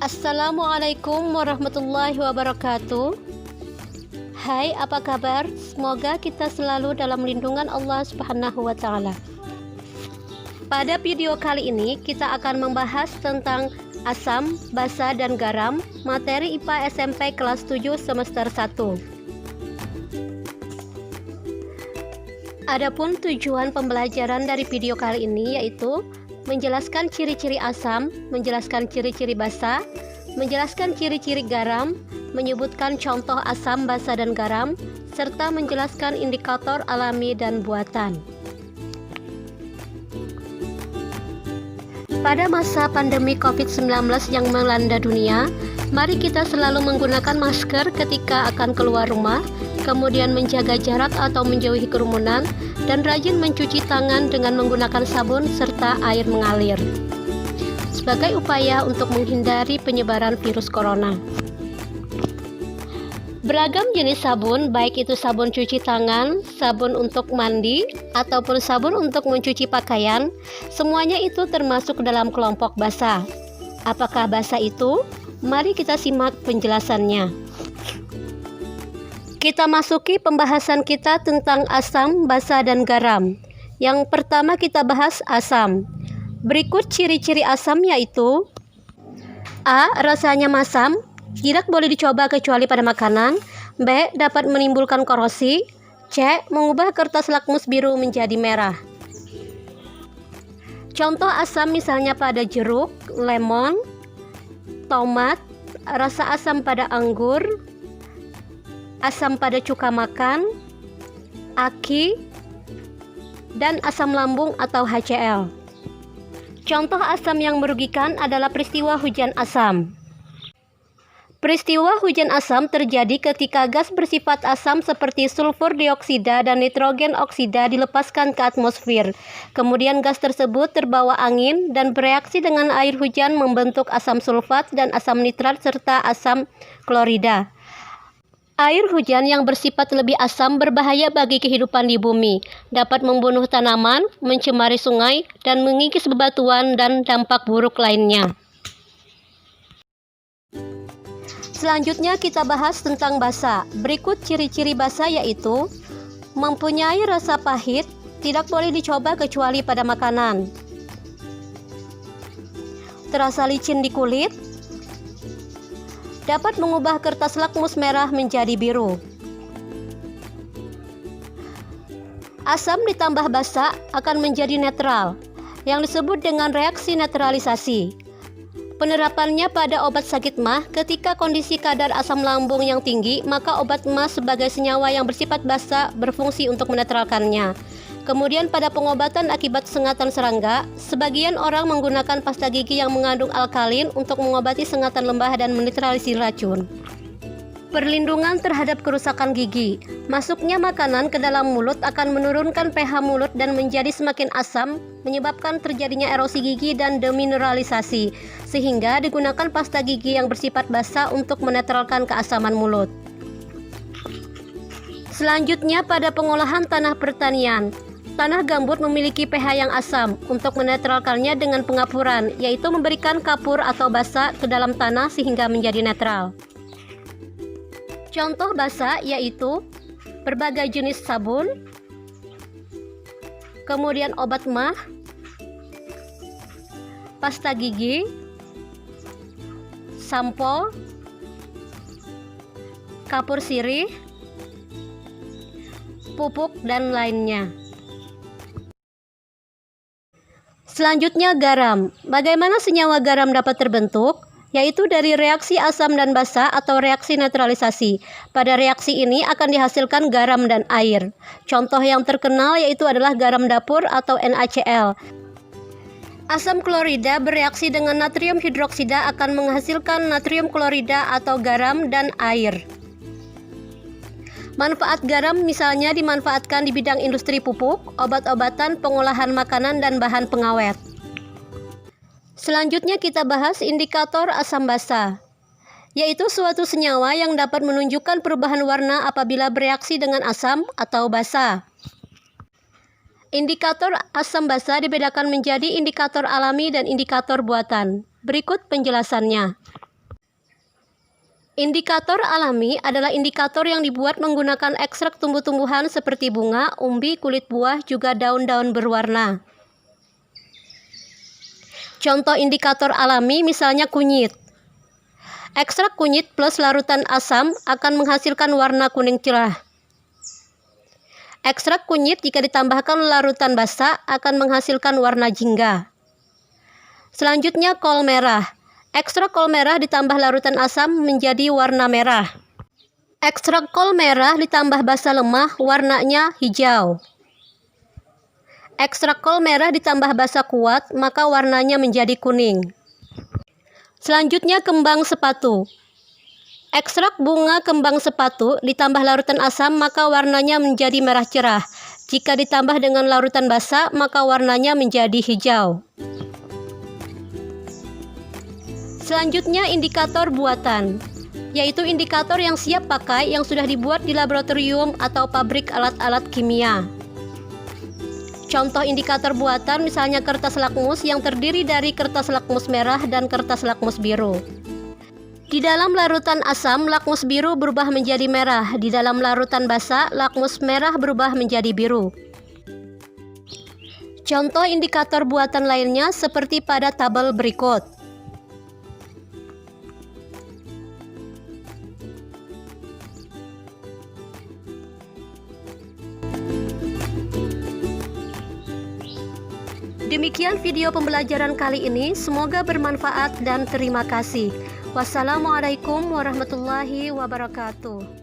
Assalamualaikum warahmatullahi wabarakatuh. Hai, apa kabar? Semoga kita selalu dalam lindungan Allah Subhanahu wa Ta'ala. Pada video kali ini kita akan membahas tentang asam, basa, dan garam, materi IPA SMP kelas 7 semester 1. Adapun tujuan pembelajaran dari video kali ini yaitu menjelaskan ciri-ciri asam, menjelaskan ciri-ciri basa, menjelaskan ciri-ciri garam, menyebutkan contoh asam, basa, dan garam, serta menjelaskan indikator alami dan buatan. Pada masa pandemi COVID-19 yang melanda dunia, mari kita selalu menggunakan masker ketika akan keluar rumah, kemudian menjaga jarak atau menjauhi kerumunan, dan rajin mencuci tangan dengan menggunakan sabun serta air mengalir sebagai upaya untuk menghindari penyebaran virus corona. Beragam jenis sabun, baik itu sabun cuci tangan, sabun untuk mandi, ataupun sabun untuk mencuci pakaian, semuanya itu termasuk dalam kelompok basa. Apakah basa itu? Mari kita simak penjelasannya. Kita masuki pembahasan kita tentang asam, basa, dan garam. Yang pertama kita bahas asam. Berikut ciri-ciri asam yaitu A. Rasanya masam, tidak boleh dicoba kecuali pada makanan. B. Dapat menimbulkan korosi. C. Mengubah kertas lakmus biru menjadi merah. Contoh asam misalnya pada jeruk, lemon, tomat, rasa asam pada anggur, asam pada cuka makan, aki, dan asam lambung atau HCl. Contoh asam yang merugikan adalah peristiwa hujan asam. Peristiwa hujan asam terjadi ketika gas bersifat asam seperti sulfur dioksida dan nitrogen oksida dilepaskan ke atmosfer. Kemudian gas tersebut terbawa angin dan bereaksi dengan air hujan membentuk asam sulfat dan asam nitrat serta asam klorida. Air hujan yang bersifat lebih asam berbahaya bagi kehidupan di bumi, dapat membunuh tanaman, mencemari sungai, dan mengikis bebatuan dan dampak buruk lainnya. Selanjutnya kita bahas tentang basa. Berikut ciri-ciri basa yaitu mempunyai rasa pahit, tidak boleh dicoba kecuali pada makanan. Terasa licin di kulit, dapat mengubah kertas lakmus merah menjadi biru. Asam ditambah basa akan menjadi netral, yang disebut dengan reaksi netralisasi. Penerapannya pada obat sakit MAH, ketika kondisi kadar asam lambung yang tinggi, maka obat MAH sebagai senyawa yang bersifat basa berfungsi untuk menetralkannya. Kemudian pada pengobatan akibat sengatan serangga, sebagian orang menggunakan pasta gigi yang mengandung alkalin untuk mengobati sengatan lembah dan menetralisir racun. Perlindungan terhadap kerusakan gigi. Masuknya makanan ke dalam mulut akan menurunkan pH mulut dan menjadi semakin asam, menyebabkan terjadinya erosi gigi dan demineralisasi, sehingga digunakan pasta gigi yang bersifat basa untuk menetralkan keasaman mulut. Selanjutnya pada pengolahan tanah pertanian. Tanah gambut memiliki pH yang asam. Untuk menetralkannya dengan pengapuran, yaitu memberikan kapur atau basa ke dalam tanah sehingga menjadi netral. Contoh basa yaitu berbagai jenis sabun, kemudian obat MAH, pasta gigi, sampo, kapur sirih, pupuk, dan lainnya. Selanjutnya garam. Bagaimana senyawa garam dapat terbentuk? Yaitu dari reaksi asam dan basa atau reaksi netralisasi. Pada reaksi ini akan dihasilkan garam dan air. Contoh yang terkenal yaitu adalah garam dapur atau NaCl. Asam klorida bereaksi dengan natrium hidroksida akan menghasilkan natrium klorida atau garam dan air. Manfaat garam misalnya dimanfaatkan di bidang industri pupuk, obat-obatan, pengolahan makanan, dan bahan pengawet. Selanjutnya kita bahas indikator asam basa, yaitu suatu senyawa yang dapat menunjukkan perubahan warna apabila bereaksi dengan asam atau basa. Indikator asam basa dibedakan menjadi indikator alami dan indikator buatan. Berikut penjelasannya. Indikator alami adalah indikator yang dibuat menggunakan ekstrak tumbuh-tumbuhan seperti bunga, umbi, kulit buah, juga daun-daun berwarna. Contoh indikator alami misalnya kunyit. Ekstrak kunyit plus larutan asam akan menghasilkan warna kuning cerah. Ekstrak kunyit jika ditambahkan larutan basa akan menghasilkan warna jingga. Selanjutnya kol merah. Ekstrak kol merah ditambah larutan asam menjadi warna merah. Ekstrak kol merah ditambah basa lemah warnanya hijau. Ekstrak kol merah ditambah basa kuat maka warnanya menjadi kuning. Selanjutnya kembang sepatu. Ekstrak bunga kembang sepatu ditambah larutan asam maka warnanya menjadi merah cerah. Jika ditambah dengan larutan basa maka warnanya menjadi hijau. Selanjutnya indikator buatan, yaitu indikator yang siap pakai yang sudah dibuat di laboratorium atau pabrik alat-alat kimia. Contoh indikator buatan misalnya kertas lakmus yang terdiri dari kertas lakmus merah dan kertas lakmus biru. Di dalam larutan asam, lakmus biru berubah menjadi merah. Di dalam larutan basa, lakmus merah berubah menjadi biru. Contoh indikator buatan lainnya seperti pada tabel berikut. Demikian video pembelajaran kali ini, semoga bermanfaat dan terima kasih. Wassalamualaikum warahmatullahi wabarakatuh.